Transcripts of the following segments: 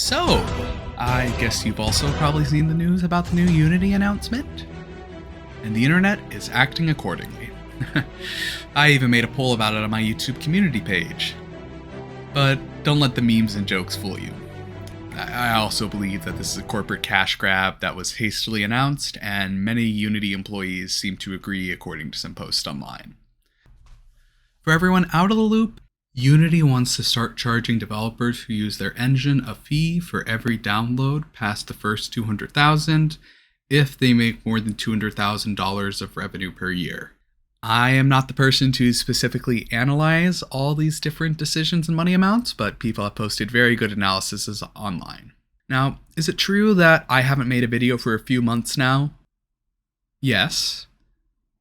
So, I guess you've also probably seen the news about the new Unity announcement? And the internet is acting accordingly. I even made a poll about it on my YouTube community page. But don't let the memes and jokes fool you. I also believe that this is a corporate cash grab that was hastily announced, and many Unity employees seem to agree according to some posts online. For everyone out of the loop, Unity wants to start charging developers who use their engine a fee for every download past the first 200,000 if they make more than $200,000 of revenue per year. I am not the person to specifically analyze all these different decisions and money amounts, but people have posted very good analyses online. Now, is it true that I haven't made a video for a few months now? Yes,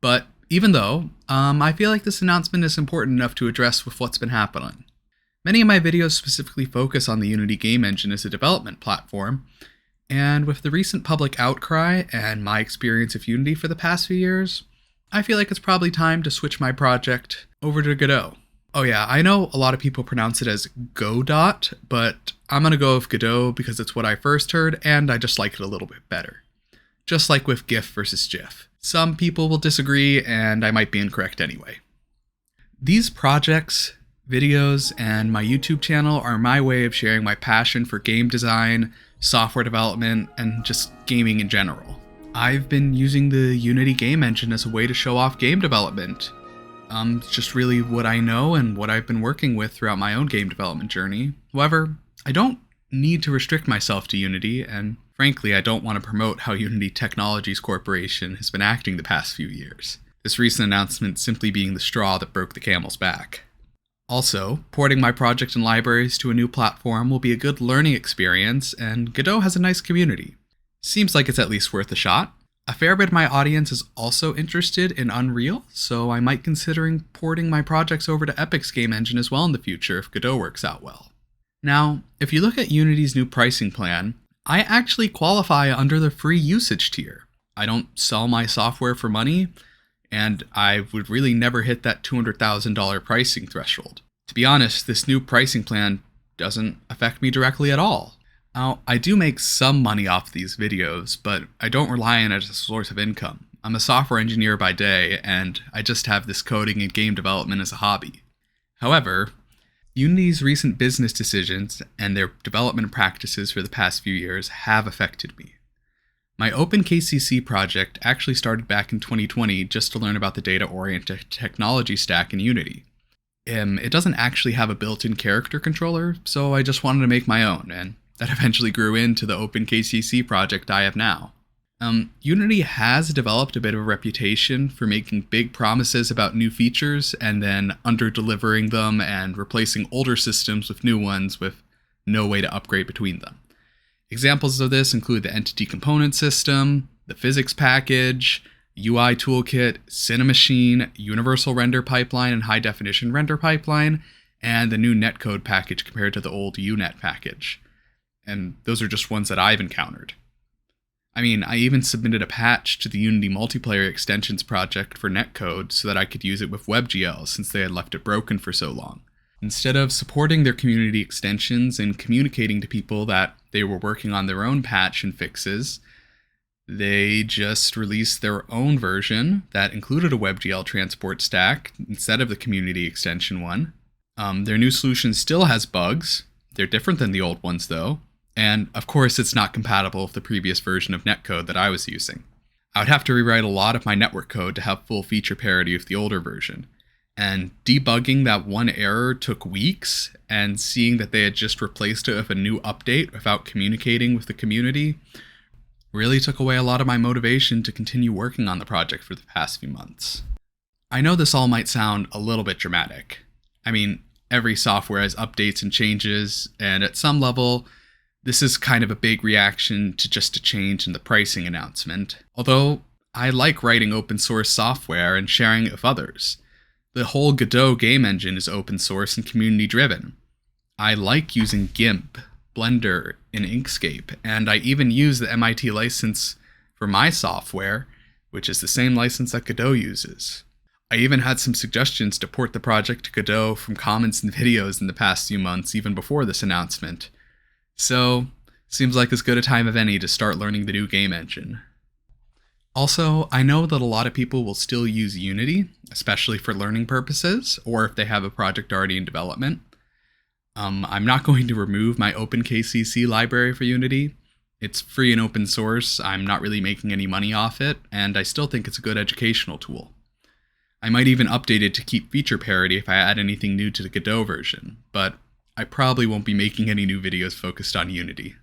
but even though, I feel like this announcement is important enough to address with what's been happening. Many of my videos specifically focus on the Unity game engine as a development platform, and with the recent public outcry and my experience of Unity for the past few years, I feel like it's probably time to switch my project over to Godot. Oh yeah, I know a lot of people pronounce it as Godot, but I'm gonna go with Godot because it's what I first heard, and I just like it a little bit better. Just like with GIF versus GIF. Some people will disagree, and I might be incorrect anyway. These projects, videos, and my YouTube channel are my way of sharing my passion for game design, software development, and just gaming in general. I've been using the Unity game engine as a way to show off game development. It's just really what I know and what I've been working with throughout my own game development journey. However, I don't need to restrict myself to Unity, and frankly, I don't want to promote how Unity Technologies Corporation has been acting the past few years. This recent announcement simply being the straw that broke the camel's back. Also, porting my project and libraries to a new platform will be a good learning experience, and Godot has a nice community. Seems like it's at least worth a shot. A fair bit of my audience is also interested in Unreal, so I might consider porting my projects over to Epic's game engine as well in the future if Godot works out well. Now, if you look at Unity's new pricing plan, I actually qualify under the free usage tier. I don't sell my software for money, and I would really never hit that $200,000 pricing threshold. To be honest, this new pricing plan doesn't affect me directly at all. Now, I do make some money off these videos, but I don't rely on it as a source of income. I'm a software engineer by day, and I just have this coding and game development as a hobby. However, Unity's recent business decisions and their development practices for the past few years have affected me. My OpenKCC project actually started back in 2020 just to learn about the data-oriented technology stack in Unity. It doesn't actually have a built-in character controller, so I just wanted to make my own, and that eventually grew into the OpenKCC project I have now. Unity has developed a bit of a reputation for making big promises about new features and then under-delivering them and replacing older systems with new ones with no way to upgrade between them. Examples of this include the Entity Component System, the Physics Package, UI Toolkit, Cinemachine, Universal Render Pipeline and High Definition Render Pipeline, and the new netcode package compared to the old UNet package. And those are just ones that I've encountered. I mean, I even submitted a patch to the Unity Multiplayer Extensions project for netcode so that I could use it with WebGL since they had left it broken for so long. Instead of supporting their community extensions and communicating to people that they were working on their own patch and fixes, they just released their own version that included a WebGL transport stack instead of the community extension one. Their new solution still has bugs. They're different than the old ones though. And of course, it's not compatible with the previous version of netcode that I was using. I would have to rewrite a lot of my network code to have full feature parity with the older version. And debugging that one error took weeks, and seeing that they had just replaced it with a new update without communicating with the community really took away a lot of my motivation to continue working on the project for the past few months. I know this all might sound a little bit dramatic. I mean, every software has updates and changes, and at some level, this is kind of a big reaction to just a change in the pricing announcement, although I like writing open source software and sharing it with others. The whole Godot game engine is open source and community driven. I like using GIMP, Blender, and Inkscape, and I even use the MIT license for my software, which is the same license that Godot uses. I even had some suggestions to port the project to Godot from comments and videos in the past few months, even before this announcement. So, seems like as good a time of any to start learning the new game engine. Also, I know that a lot of people will still use Unity, especially for learning purposes, or if they have a project already in development. I'm not going to remove my OpenKCC library for Unity. It's free and open source, I'm not really making any money off it, and I still think it's a good educational tool. I might even update it to keep feature parity if I add anything new to the Godot version, but I probably won't be making any new videos focused on Unity.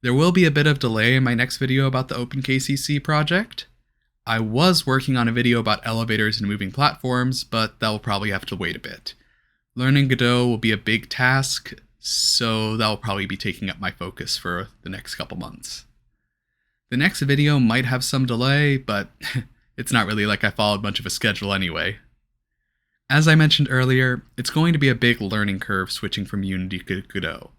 There will be a bit of delay in my next video about the OpenKCC project. I was working on a video about elevators and moving platforms, but that will probably have to wait a bit. Learning Godot will be a big task, so that will probably be taking up my focus for the next couple months. The next video might have some delay, but it's not really like I followed much of a schedule anyway. As I mentioned earlier, it's going to be a big learning curve switching from Unity to Godot.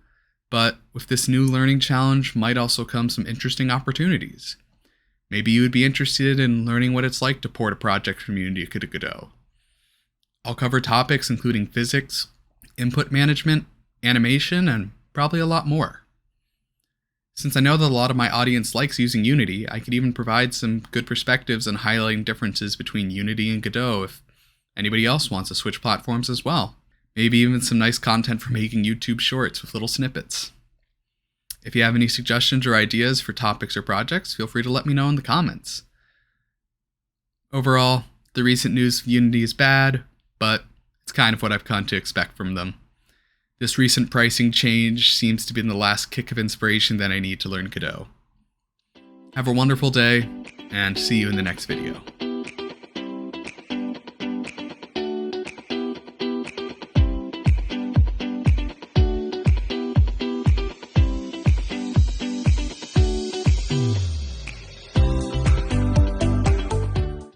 But with this new learning challenge might also come some interesting opportunities. Maybe you would be interested in learning what it's like to port a project from Unity to Godot. I'll cover topics including physics, input management, animation, and probably a lot more. Since I know that a lot of my audience likes using Unity, I could even provide some good perspectives on highlighting differences between Unity and Godot if anybody else wants to switch platforms as well. Maybe even some nice content for making YouTube shorts with little snippets. If you have any suggestions or ideas for topics or projects, feel free to let me know in the comments. Overall, the recent news of Unity is bad, but it's kind of what I've come to expect from them. This recent pricing change seems to be the last kick of inspiration that I need to learn Godot. Have a wonderful day, and see you in the next video.